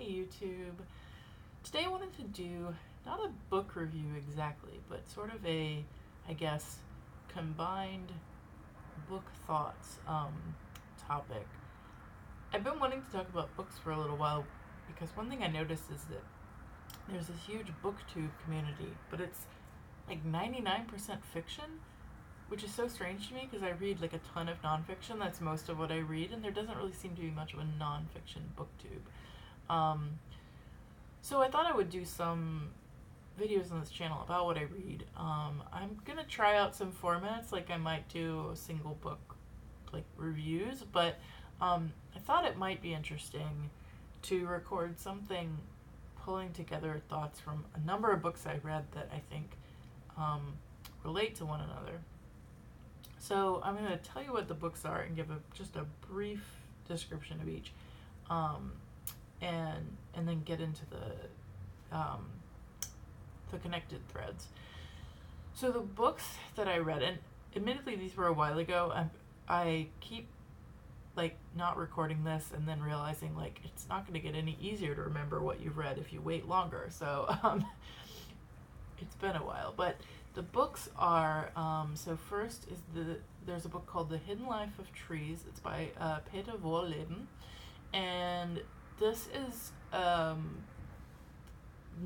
Hey YouTube. Today I wanted to do not a book review exactly, but sort of a, I guess, combined book thoughts topic. I've been wanting to talk about books for a little while because one thing I noticed is that there's this huge booktube community, but it's like 99% fiction, which is so strange to me because I read like a ton of nonfiction. That's most of what I read, and there doesn't really seem to be much of a nonfiction booktube. So I thought I would do some videos on this channel about what I read. I'm gonna try out some formats, like I might do a single book like reviews, but I thought it might be interesting to record something pulling together thoughts from a number of books I read that I think relate to one another. So I'm going to tell you what the books are and give just a brief description of each, and then get into the connected threads. So the books that I read, and admittedly these were a while ago, I keep like not recording this and then realizing like it's not going to get any easier to remember what you've read if you wait longer. So it's been a while, but the books are so first is there's a book called The Hidden Life of Trees. It's by Peter Wohlleben, and this is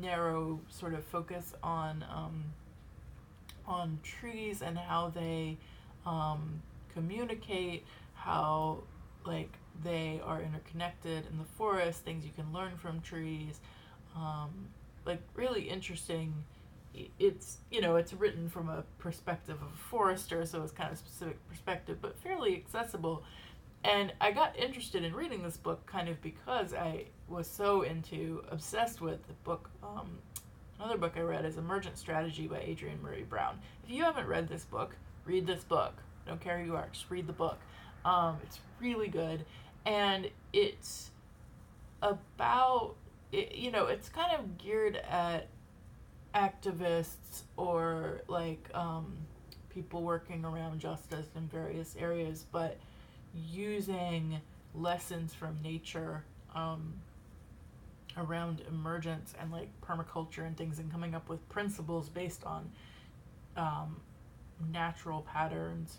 narrow sort of focus on trees and how they communicate, how like they are interconnected in the forest, things you can learn from trees, like really interesting. It's, you know, it's written from a perspective of a forester, so it's kind of a specific perspective, but fairly accessible. And I got interested in reading this book kind of because I was so obsessed with the book. Another book I read is Emergent Strategy by Adrienne Brown. If you haven't read this book, read this book. I don't care who you are, just read the book. It's really good, and it's about, it's kind of geared at activists or like people working around justice in various areas, but using lessons from nature around emergence and like permaculture and things, and coming up with principles based on natural patterns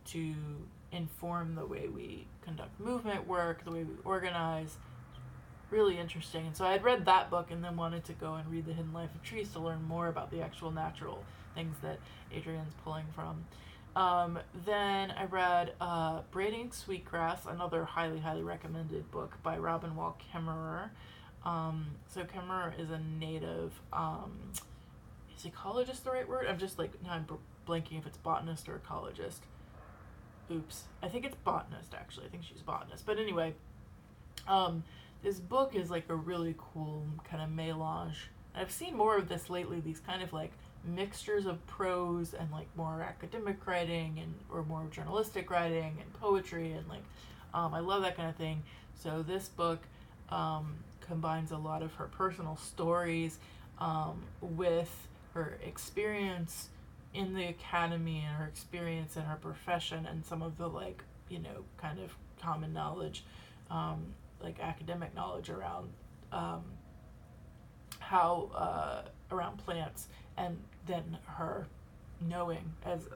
to inform the way we conduct movement work, the way we organize. Really interesting. And so I had read that book and then wanted to go and read The Hidden Life of Trees to learn more about the actual natural things that Adrienne's pulling from. Then I read Braiding, Sweetgrass, another highly, highly recommended book by Robin Wall Kimmerer. So Kimmerer is a native, is ecologist the right word? I'm just like, now I'm blanking if it's botanist or ecologist. Oops. I think it's botanist, actually. I think she's botanist. But anyway, this book is like a really cool kind of melange. I've seen more of this lately, these kind of like mixtures of prose and like more academic writing or more journalistic writing and poetry, and like I love that kind of thing. So this book combines a lot of her personal stories with her experience in the academy and her experience in her profession, and some of the like, kind of common knowledge, like academic knowledge around how around plants, and then her knowing as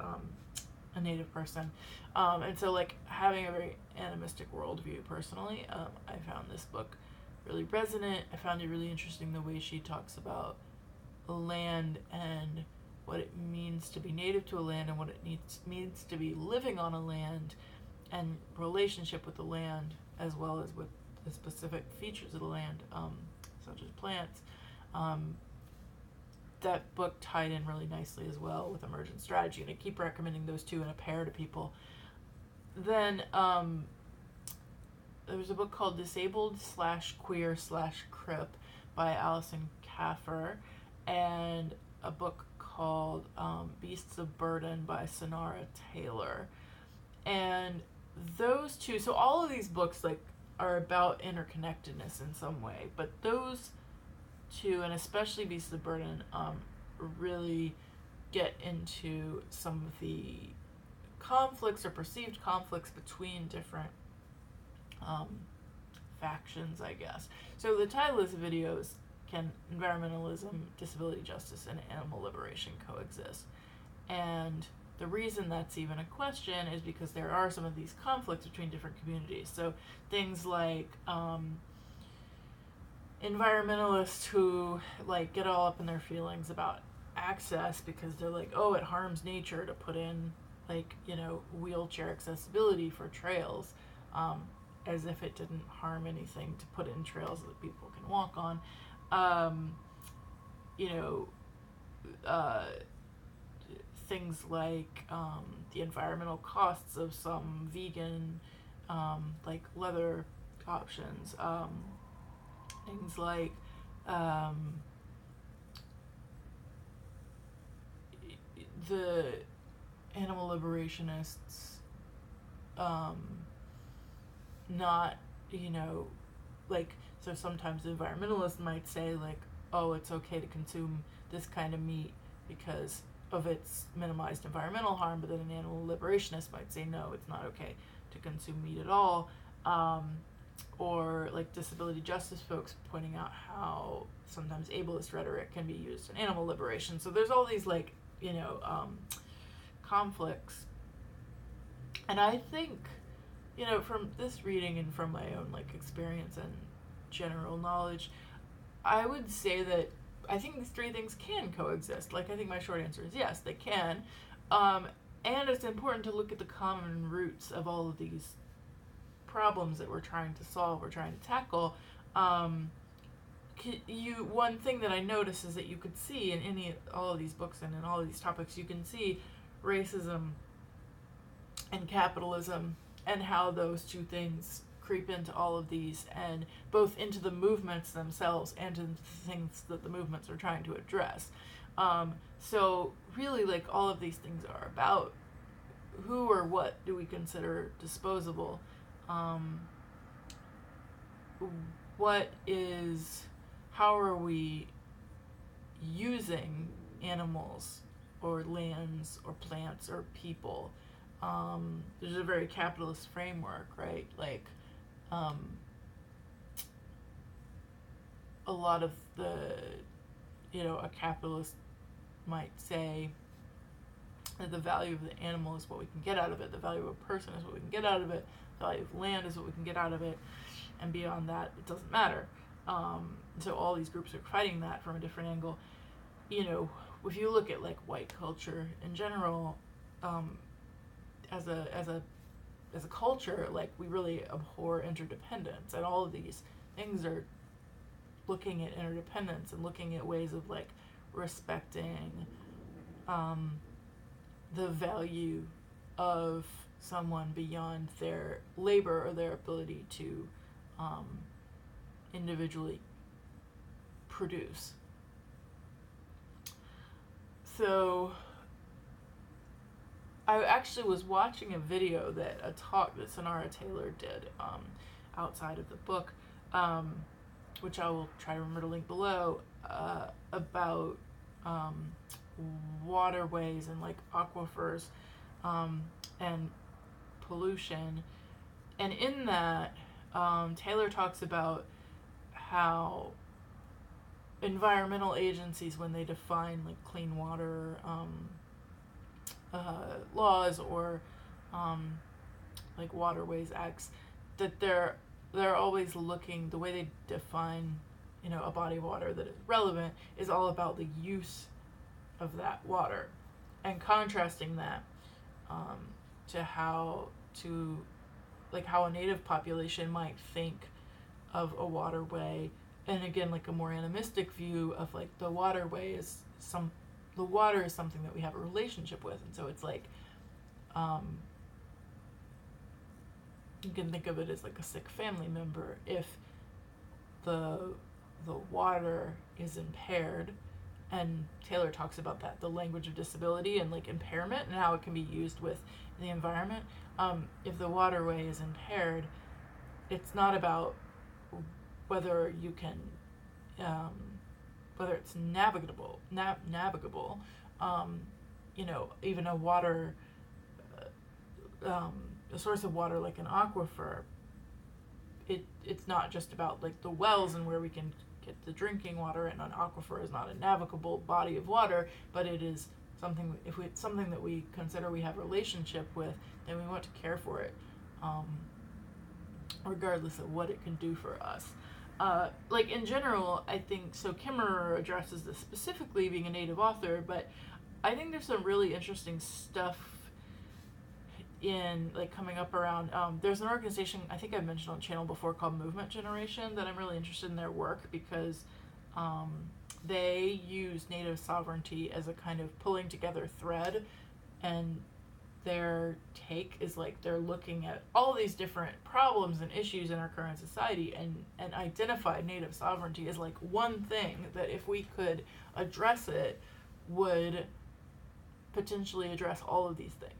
a native person, and so like having a very animistic worldview personally. I found this book really resonant. I found it really interesting the way she talks about land and what it means to be native to a land, and what it means to be living on a land, and relationship with the land as well as with the specific features of the land, such as plants. That book tied in really nicely as well with Emergent Strategy, and I keep recommending those two in a pair to people. Then there was a book called Disabled/Queer/Crip by Alison Kafer, and a book called Beasts of Burden by Sunara Taylor. And those two, so all of these books like are about interconnectedness in some way, but those two, and especially Beasts of Burden, really get into some of the conflicts or perceived conflicts between different factions, I guess. So the title of this video is, Can Environmentalism, Disability Justice, and Animal Liberation Coexist? And the reason that's even a question is because there are some of these conflicts between different communities. So things like environmentalists who like get all up in their feelings about access because they're like, oh, it harms nature to put in like, you know, wheelchair accessibility for trails, as if it didn't harm anything to put in trails that people can walk on. You know, things like the environmental costs of some vegan like leather options, things like the animal liberationists not, you know, like, so sometimes the environmentalists might say like, oh, it's okay to consume this kind of meat because of its minimized environmental harm, but then an animal liberationist might say no, it's not okay to consume meat at all. Or like disability justice folks pointing out how sometimes ableist rhetoric can be used in animal liberation. So there's all these like, you know, conflicts. And I think, you know, from this reading and from my own like experience and general knowledge, I would say that I think these three things can coexist. Like, I think my short answer is yes, they can. And it's important to look at the common roots of all of these problems that we're trying to solve, we're trying to tackle. One thing that I notice is that you could see in all of these books and in all of these topics, you can see racism and capitalism and how those two things creep into all of these, and both into the movements themselves and into the things that the movements are trying to address. So really, like, all of these things are about who or what do we consider disposable. How are we using animals or lands or plants or people? There's a very capitalist framework, right? Like, a lot of the, you know, a capitalist might say that the value of the animal is what we can get out of it, the value of a person is what we can get out of it, the value of land is what we can get out of it, and beyond that, it doesn't matter. So all these groups are fighting that from a different angle. You know, if you look at like white culture in general, as a culture, like, we really abhor interdependence, and all of these things are looking at interdependence and looking at ways of like respecting the value of someone beyond their labor or their ability to individually produce. So I actually was watching a video a talk that Sunara Taylor did outside of the book, which I will try to remember to link below, about waterways and like aquifers and pollution. And in that, Taylor talks about how environmental agencies, when they define like clean water laws or like waterways acts, that they're always looking, the way they define, you know, a body of water that is relevant is all about the use of that water, and contrasting that to how a native population might think of a waterway, and again, like a more animistic view of like the waterway is the water is something that we have a relationship with, and so it's like you can think of it as like a sick family member. If the water is impaired, and Taylor talks about that, the language of disability and like impairment and how it can be used with the environment. If the waterway is impaired, it's not about whether you can, whether it's navigable. You know, even a water, a source of water like an aquifer it's not just about like the wells and where we can get the drinking water, and an aquifer is not a navigable body of water, but it is something, if it's something that we consider we have a relationship with, then we want to care for it, regardless of what it can do for us. Like in general, I think, so Kimmerer addresses this specifically, being a native author, but I think there's some really interesting stuff in like coming up around, there's an organization I think I've mentioned on the channel before called Movement Generation that I'm really interested in their work, because they use native sovereignty as a kind of pulling together thread, and their take is like they're looking at all these different problems and issues in our current society, and identify native sovereignty as like one thing that if we could address it would potentially address all of these things.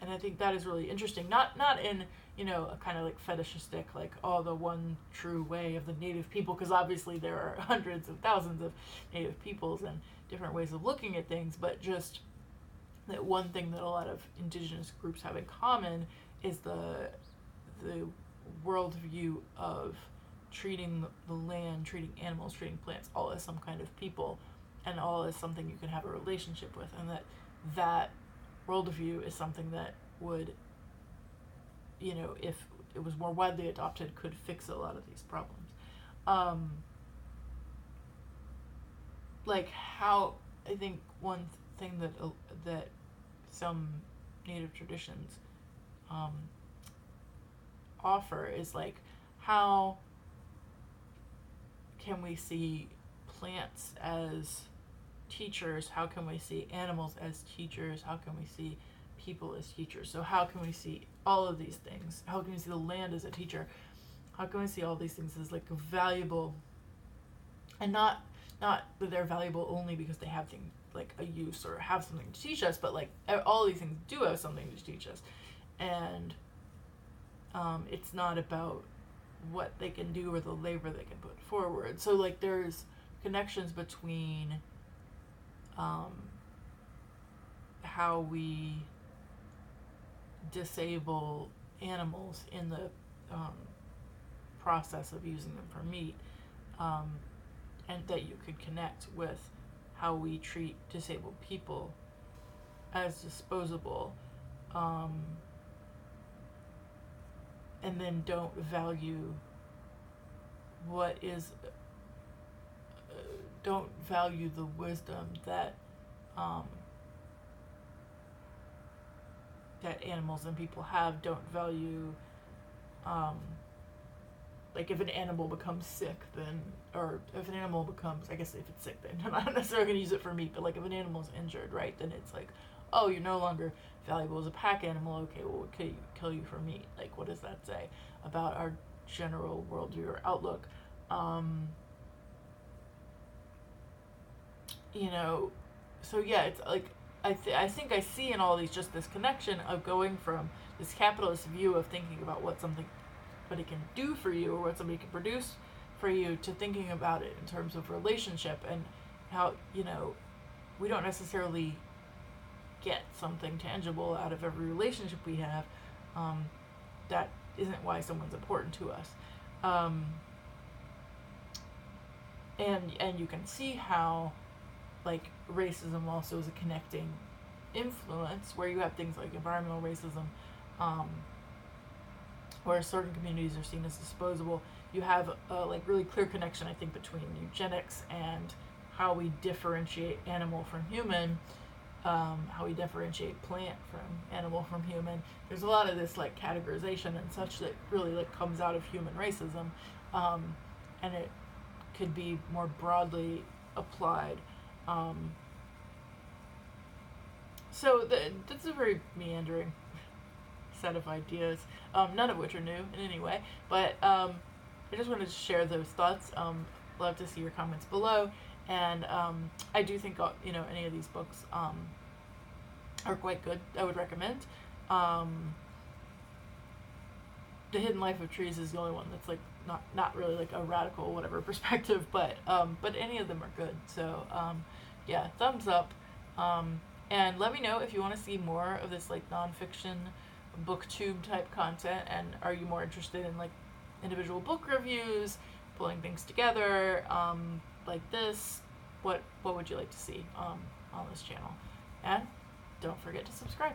And I think that is really interesting. Not in, you know, a kind of like fetishistic, like, oh, the one true way of the native people, because obviously there are hundreds of thousands of native peoples and different ways of looking at things, but just that one thing that a lot of indigenous groups have in common is the worldview of treating the land, treating animals, treating plants, all as some kind of people, and all as something you can have a relationship with, and that worldview is something that would, you know, if it was more widely adopted, could fix a lot of these problems. Like how, I think one thing that some native traditions offer is like, how can we see plants as teachers? How can we see animals as teachers? How can we see people as teachers? So how can we see all of these things? How can we see the land as a teacher? How can we see all these things as like valuable, and not that they're valuable only because they have things like a use or have something to teach us, but like all these things do have something to teach us, and it's not about what they can do or the labor they can put forward. So like there's connections between how we disable animals in the process of using them for meat, and that you could connect with how we treat disabled people as disposable, and then don't value what is, don't value the wisdom that that animals and people have, don't value, like if an animal becomes sick, then, or if an animal becomes, I guess if it's sick, then I'm not necessarily going to use it for meat, but like if an animal's injured, right, then it's like, oh, you're no longer valuable as a pack animal, okay, well, we'll kill you for meat. Like, what does that say about our general worldview or outlook? You know, so yeah, it's like, I think I see in all these just this connection of going from this capitalist view of thinking about what somebody can do for you or what somebody can produce for you, to thinking about it in terms of relationship, and how, you know, we don't necessarily get something tangible out of every relationship we have. That isn't why someone's important to us. And you can see how, like, racism also is a connecting influence, where you have things like environmental racism, where certain communities are seen as disposable. You have a like really clear connection, I think, between eugenics and how we differentiate animal from human, how we differentiate plant from animal from human. There's a lot of this like categorization and such that really like comes out of human racism, and it could be more broadly applied. So that's a very meandering set of ideas, none of which are new in any way, but I just wanted to share those thoughts. Love to see your comments below, and I do think, you know, any of these books are quite good. I would recommend. The Hidden Life of Trees is the only one that's like not really like a radical whatever perspective, but any of them are good. So yeah, thumbs up. And let me know if you want to see more of this like nonfiction booktube type content, and are you more interested in like individual book reviews, pulling things together, like this, what would you like to see on this channel? And don't forget to subscribe.